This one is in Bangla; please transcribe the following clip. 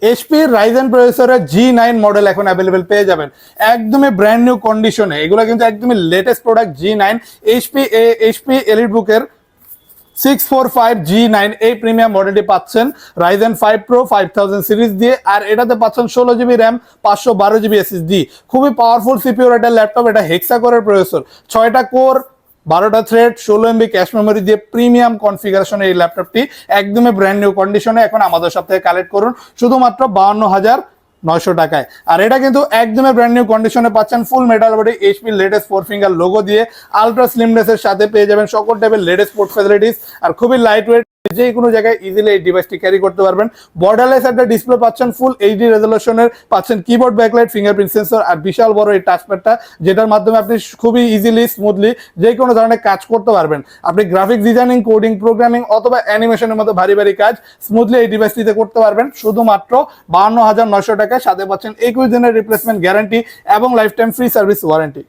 এইচপি রাইজেন প্রসেসরের G9 মডেল এখন অ্যাভেলেবেল পেয়ে যাবেন একদমই ব্র্যান্ড নিউ কন্ডিশনে। এগুলো কিন্তু একদমই latest product G9 HP এলিটবুকের 645 G9 এই প্রিমিয়াম মডেলটি পাচ্ছেন রাইজেন 5 প্রো 5000 সিরিজ দিয়ে, আর এটাতে পাচ্ছেন 16GB র্যাম 512GB SSD। খুবই পাওয়ারফুল সিপিইউ একটা ল্যাপটপ। এটা হেক্সা কোরের প্রসেসর, 6টা কোর 12টা থ্রেড 16MB ক্যাশ মেমোরি দিয়ে প্রিমিয়াম কনফিগারেশনের এই ল্যাপটপটি একদমই ব্র্যান্ড নিউ কন্ডিশনে এখন আমাদের সব থেকে কালেক্ট করুন শুধুমাত্র 52,900 টাকায়। আর এটা কিন্তু একদমই ব্র্যান্ড নিউ কন্ডিশনে পাচ্ছেন ফুল metal body HP latest 4 finger logo দিয়ে। আলট্রা স্লিমনেসের সাথে পেয়ে যাবেন সকল টাইপের লেটেস্ট স্পোর্ট ফ্যাসিলিটিস, আর খুবই লাইট ওয়েট, যে কোনো জায়গায় ইজিলি এই ডিভাইসটি ক্যারি করতে পারবেন। বর্ডারলেস একটা ডিসপ্লে পাচ্ছেন, ফুল এইচডি রেজলিউশনের পাচ্ছেন, কিবোর্ড ব্যাকলাইট, ফিঙ্গারপ্রিন্ট সেন্সর, আর বিশাল বড় এই টাচপ্যাডটা যেটার মাধ্যমে আপনি খুবই ইজিলি স্মুথলি যে কোনো ধরনের কাজ করতে পারবেন। আপনি গ্রাফিক্স ডিজাইনিং, কোডিং, প্রোগ্রামিং অথবা অ্যানিমেশনের মতো ভারী ভারী কাজ স্মুথলি এই ডিভাইসটিতে করতে পারবেন শুধুমাত্র 52,900 টাকায়। সাথে পাচ্ছেন 21 দিনের রিপ্লেসমেন্ট গ্যারান্টি এবং life time free service warranty.